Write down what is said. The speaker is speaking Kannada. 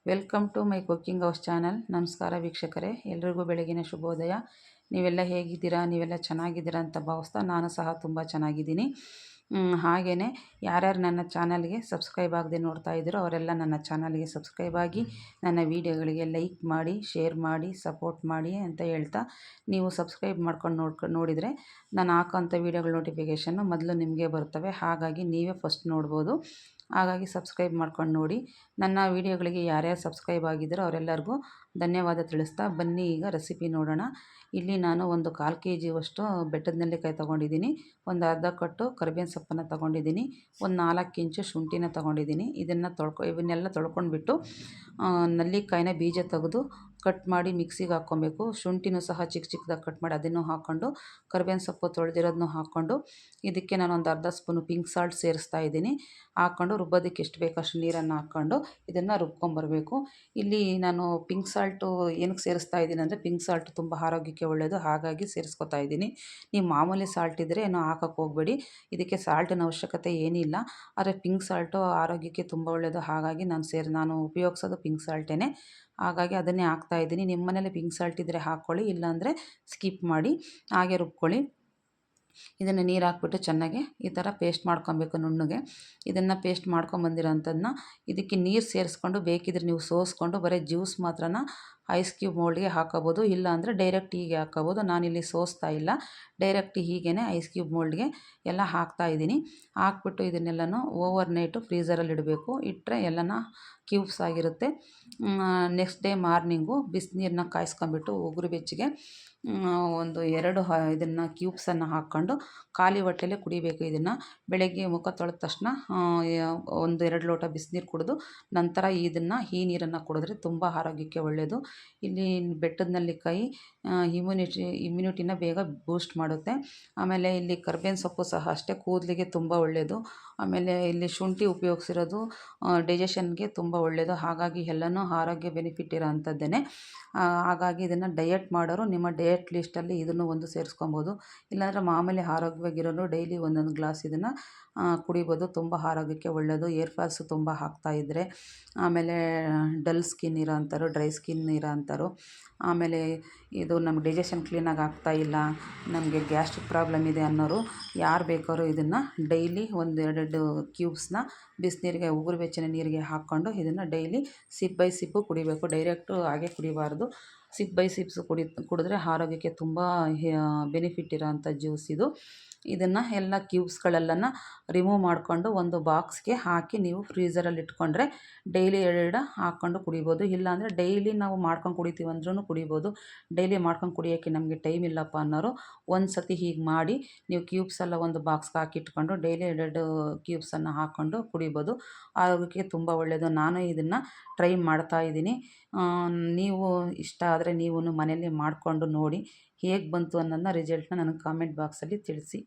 Welcome to my cooking house channel. ನಮಸ್ಕಾರ ವೀಕ್ಷಕರೇ, ಎಲ್ರಿಗೂ ಬೆಳಗಿನ ಶುಭೋದಯ. ನೀವೆಲ್ಲ ಹೇಗಿದ್ದೀರಾ? ನೀವೆಲ್ಲ ಚೆನ್ನಾಗಿದ್ದೀರಾ ಅಂತ ಭಾವಿಸ್ತಾ ನಾನು ಸಹ ತುಂಬ ಚೆನ್ನಾಗಿದ್ದೀನಿ. ಹಾಗೆಯೇ ಯಾರ್ಯಾರು ನನ್ನ ಚಾನಲ್ಗೆ ಸಬ್ಸ್ಕ್ರೈಬ್ ಆಗದೆ ನೋಡ್ತಾ ಇದ್ದೀರೋ ಅವರೆಲ್ಲ ನನ್ನ ಚಾನಲ್ಗೆ ಸಬ್ಸ್ಕ್ರೈಬ್ ಆಗಿ ನನ್ನ ವೀಡಿಯೋಗಳಿಗೆ ಲೈಕ್ ಮಾಡಿ, ಶೇರ್ ಮಾಡಿ, ಸಪೋರ್ಟ್ ಮಾಡಿ ಅಂತ ಹೇಳ್ತಾ, ನೀವು ಸಬ್ಸ್ಕ್ರೈಬ್ ಮಾಡ್ಕೊಂಡು ನೋಡಿದರೆ ನಾನು ಹಾಕೋಂಥ ವೀಡಿಯೋಗಳ ನೋಟಿಫಿಕೇಷನ್ನು ಮೊದಲು ನಿಮಗೆ ಬರ್ತವೆ. ಹಾಗಾಗಿ ನೀವೇ ಫಸ್ಟ್ ನೋಡ್ಬೋದು. ಹಾಗಾಗಿ ಸಬ್ಸ್ಕ್ರೈಬ್ ಮಾಡ್ಕೊಂಡು ನೋಡಿ. ನನ್ನ ವೀಡಿಯೋಗಳಿಗೆ ಯಾರ್ಯಾರು ಸಬ್ಸ್ಕ್ರೈಬ್ ಆಗಿದ್ದಾರೋ ಅವರೆಲ್ಲರಿಗೂ ಧನ್ಯವಾದ ತಿಳಿಸ್ತಾ, ಬನ್ನಿ ಈಗ ರೆಸಿಪಿ ನೋಡೋಣ. ಇಲ್ಲಿ ನಾನು ಒಂದು 1/4 kg ಬೆಟ್ಟದ ನೆಲ್ಲಿಕಾಯಿ ತೊಗೊಂಡಿದ್ದೀನಿ, ಒಂದು ಅರ್ಧ ಕಟ್ಟು ಕರಿಬೇವಿನ ಸೊಪ್ಪನ್ನು ತೊಗೊಂಡಿದ್ದೀನಿ, ಒಂದು 4 ಇಂಚು ಶುಂಠಿನ ತೊಗೊಂಡಿದ್ದೀನಿ. ಇವನ್ನೆಲ್ಲ ತೊಳ್ಕೊಂಡ್ಬಿಟ್ಟು ನೆಲ್ಲಿಕಾಯಿನ ಬೀಜ ತೆಗೆದು ಕಟ್ ಮಾಡಿ ಮಿಕ್ಸಿಗೆ ಹಾಕ್ಕೊಬೇಕು. ಶುಂಠಿನೂ ಸಹ ಚಿಕ್ಕ ಚಿಕ್ಕದಾಗಿ ಕಟ್ ಮಾಡಿ ಅದನ್ನು ಹಾಕ್ಕೊಂಡು, ಕರಿಬೇವಿನ ಸೊಪ್ಪು ತೊಳೆದಿರೋದನ್ನು ಹಾಕ್ಕೊಂಡು, ಇದಕ್ಕೆ ನಾನು ಒಂದು ಅರ್ಧ ಸ್ಪೂನು ಪಿಂಕ್ ಸಾಲ್ಟ್ ಸೇರಿಸ್ತಾ ಇದ್ದೀನಿ. ಹಾಕ್ಕೊಂಡು ರುಬ್ಬೋದಕ್ಕೆ ಎಷ್ಟು ಬೇಕೋ ಅಷ್ಟು ನೀರನ್ನು ಹಾಕ್ಕೊಂಡು ಇದನ್ನು ರುಬ್ಕೊಂಬರಬೇಕು. ಇಲ್ಲಿ ನಾನು ಪಿಂಕ್ ಸಾಲ್ಟು ಏನಕ್ಕೆ ಸೇರಿಸ್ತಾ ಇದ್ದೀನಿ ಅಂದರೆ, ಪಿಂಕ್ ಸಾಲ್ಟು ತುಂಬ ಆರೋಗ್ಯಕ್ಕೆ ಒಳ್ಳೆಯದು, ಹಾಗಾಗಿ ಸೇರಿಸ್ಕೊತಾ ಇದ್ದೀನಿ. ನೀವು ಮಾಮೂಲಿ ಸಾಲ್ಟ್ ಇದ್ದರೆ ಏನೋ ಹಾಕೋಕ್ಕೆ ಹೋಗಬೇಡಿ. ಇದಕ್ಕೆ ಸಾಲ್ಟಿನ ಅವಶ್ಯಕತೆ ಏನಿಲ್ಲ. ಆದರೆ ಪಿಂಕ್ ಸಾಲ್ಟು ಆರೋಗ್ಯಕ್ಕೆ ತುಂಬ ಒಳ್ಳೆಯದು, ಹಾಗಾಗಿ ನಾನು ಉಪಯೋಗಿಸೋದು ಪಿಂಕ್ ಸಾಲ್ಟೇ. ಹಾಗಾಗಿ ಅದನ್ನೇ ಹಾಕ್ತಾಯಿದ್ದೀನಿ. ನಿಮ್ಮ ಮನೇಲಿ ಪಿಂಕ್ ಸಾಲ್ಟ್ ಇದ್ದರೆ ಹಾಕ್ಕೊಳ್ಳಿ, ಇಲ್ಲಾಂದರೆ ಸ್ಕಿಪ್ ಮಾಡಿ, ಹಾಗೆ ರುಬ್ಕೊಳ್ಳಿ. ಇದನ್ನು ನೀರು ಹಾಕ್ಬಿಟ್ಟು ಚೆನ್ನಾಗಿ ಈ ಥರ ಪೇಸ್ಟ್ ಮಾಡ್ಕೊಬೇಕು ನುಣ್ಣಗೆ. ಇದನ್ನು ಪೇಸ್ಟ್ ಮಾಡ್ಕೊಂಬಂದಿರೋಂಥದ್ದನ್ನ ಇದಕ್ಕೆ ನೀರು ಸೇರಿಸ್ಕೊಂಡು ಬೇಕಿದ್ರೆ ನೀವು ಸೋಸ್ಕೊಂಡು ಬರೀ ಜ್ಯೂಸ್ ಮಾತ್ರನ ಐಸ್ ಕ್ಯೂಬ್ ಮೋಲ್ಡ್ಗೆ ಹಾಕೋಬೋದು, ಇಲ್ಲ ಅಂದರೆ ಡೈರೆಕ್ಟ್ ಹೀಗೆ ಹಾಕೋಬೋದು. ನಾನಿಲ್ಲಿ ಸೋಸ್ತಾ ಇಲ್ಲ, ಡೈರೆಕ್ಟ್ ಹೀಗೇ ಐಸ್ ಕ್ಯೂಬ್ ಮೋಲ್ಡ್ಗೆ ಎಲ್ಲ ಹಾಕ್ತಾಯಿದ್ದೀನಿ. ಹಾಕ್ಬಿಟ್ಟು ಇದನ್ನೆಲ್ಲನೂ ಓವರ್ ನೈಟು ಫ್ರೀಝರಲ್ಲಿ ಇಡಬೇಕು. ಇಟ್ಟರೆ ಎಲ್ಲನ ಕ್ಯೂಬ್ಸ್ ಆಗಿರುತ್ತೆ. ನೆಕ್ಸ್ಟ್ ಡೇ ಮಾರ್ನಿಂಗು ಬಿಸಿನೀರನ್ನ ಕಾಯಿಸ್ಕೊಂಬಿಟ್ಟು ಉಗುರು ಬೆಚ್ಚಗೆ ಒಂದು 2 ಇದನ್ನು ಕ್ಯೂಬ್ಸನ್ನು ಹಾಕ್ಕೊಂಡು ಖಾಲಿ ಹೊಟ್ಟೆಲೇ ಕುಡಿಬೇಕು. ಇದನ್ನು ಬೆಳಗ್ಗೆ ಮುಖ ತೊಳೆದ ತಕ್ಷಣ 1-2 ಲೋಟ ಬಿಸಿನೀರು ಕುಡಿದು ನಂತರ ಈ ನೀರನ್ನು ಕುಡಿದ್ರೆ ತುಂಬ ಆರೋಗ್ಯಕ್ಕೆ ಒಳ್ಳೆಯದು. ಇಲ್ಲಿ ಬೆಟ್ಟದ ನೆಲ್ಲಿಕಾಯಿ ಇಮ್ಯುನಿಟಿನ ಬೇಗ ಬೂಸ್ಟ್ ಮಾಡುತ್ತೆ. ಆಮೇಲೆ ಇಲ್ಲಿ ಕರಿಬೇವಿನ ಸೊಪ್ಪು ಸಹ ಅಷ್ಟೇ, ಕೂದಲಿಗೆ ತುಂಬ ಒಳ್ಳೆಯದು. ಆಮೇಲೆ ಇಲ್ಲಿ ಶುಂಠಿ ಉಪಯೋಗಿಸಿರೋದು ಡೈಜೆಷನ್ಗೆ ತುಂಬ ಒಳ್ಳೆಯದು. ಹಾಗಾಗಿ ಎಲ್ಲನೂ ಆರೋಗ್ಯ ಬೆನಿಫಿಟ್ ಇರೋ ಅಂಥದ್ದೇ. ಹಾಗಾಗಿ ಇದನ್ನು ಡಯಟ್ ಮಾಡೋರು ನಿಮ್ಮ ಡಯಟ್ ಲಿಸ್ಟಲ್ಲಿ ಇದನ್ನು ಒಂದು ಸೇರಿಸ್ಕೊಬೋದು. ಇಲ್ಲಾಂದರೆ ಮಾಮೂಲಿ ಆರೋಗ್ಯವಾಗಿರೋರು ಡೈಲಿ ಒಂದೊಂದು ಗ್ಲಾಸ್ ಇದನ್ನು ಕುಡಿಬೋದು. ತುಂಬ ಆರೋಗ್ಯಕ್ಕೆ ಒಳ್ಳೆಯದು. ಏರ್ ಫಾಲ್ಸು ತುಂಬ ಆಗ್ತಾಯಿದ್ರೆ, ಆಮೇಲೆ ಡಲ್ ಸ್ಕಿನ್ ಇರೋ ಅಂಥವ್ರು, ಡ್ರೈ ಸ್ಕಿನ್ ಇರೋ ಅಂಥವ್ರು, ಆಮೇಲೆ ಇದು ನಮ್ಗೆ ಡೈಜೆಷನ್ ಕ್ಲೀನಾಗಿ ಆಗ್ತಾಯಿಲ್ಲ, ನಮಗೆ ಗ್ಯಾಸ್ಟ್ರಿಕ್ ಪ್ರಾಬ್ಲಮ್ ಇದೆ ಅನ್ನೋರು ಯಾರು ಬೇಕಾದ್ರೂ ಇದನ್ನು ಡೈಲಿ 1-2 ಕ್ಯೂಬ್ಸ್ನ ಬಿಸಿನೀರಿಗೆ, ಉಗುರು ಬೆಚ್ಚನೆ ನೀರಿಗೆ ಹಾಕ್ಕೊಂಡು ಇದನ್ನು ಡೈಲಿ ಸಿಪ್ ಬೈ ಸಿಪ್ಪು ಕುಡಿಬೇಕು. ಡೈರೆಕ್ಟು ಹಾಗೆ ಕುಡಿಬಾರ್ದು. ಸಿಪ್ ಬೈ ಸಿಪ್ಸು ಕುಡಿದ್ರೆ ಆರೋಗ್ಯಕ್ಕೆ ತುಂಬ ಬೆನಿಫಿಟ್ ಇರೋಂಥ ಜ್ಯೂಸ್ ಇದು. ಇದನ್ನು ಎಲ್ಲ ಕ್ಯೂಬ್ಸ್ಗಳೆಲ್ಲನ ರಿಮೂವ್ ಮಾಡಿಕೊಂಡು ಒಂದು ಬಾಕ್ಸ್ಗೆ ಹಾಕಿ ನೀವು ಫ್ರೀಝರಲ್ಲಿ ಇಟ್ಕೊಂಡ್ರೆ ಡೈಲಿ 2 ಹಾಕ್ಕೊಂಡು ಕುಡಿಬೋದು. ಇಲ್ಲಾಂದರೆ ಡೈಲಿ ನಾವು ಮಾಡ್ಕೊಂಡು ಕುಡಿತೀವಿ ಅಂದ್ರೂ ಕುಡಿಬೋದು. ಡೈಲಿ ಮಾಡ್ಕೊಂಡು ಕುಡಿಯೋಕ್ಕೆ ನಮಗೆ ಟೈಮ್ ಇಲ್ಲಪ್ಪ ಅನ್ನೋರು ಒಂದು ಸತಿ ಹೀಗೆ ಮಾಡಿ ನೀವು ಕ್ಯೂಬ್ಸೆಲ್ಲ ಒಂದು ಬಾಕ್ಸ್ಗೆ ಹಾಕಿಟ್ಕೊಂಡು ಡೈಲಿ 2 ಕ್ಯೂಬ್ಸನ್ನು ಹಾಕ್ಕೊಂಡು ಕುಡಿಬೋದು. ಆರೋಗ್ಯಕ್ಕೆ ತುಂಬ ಒಳ್ಳೆಯದು. ನಾನು ಇದನ್ನು ಟ್ರೈ ಮಾಡ್ತಾಯಿದ್ದೀನಿ. ನೀವು ಇಷ್ಟ ಆದರೆ ನೀವು ಮನೆಯಲ್ಲಿ ಮಾಡಿಕೊಂಡು ನೋಡಿ, ಹೇಗೆ ಬಂತು ಅನ್ನೋದನ್ನ ರಿಸಲ್ಟ್ನ ನನಗೆ ಕಾಮೆಂಟ್ ಬಾಕ್ಸಲ್ಲಿ ತಿಳಿಸಿ.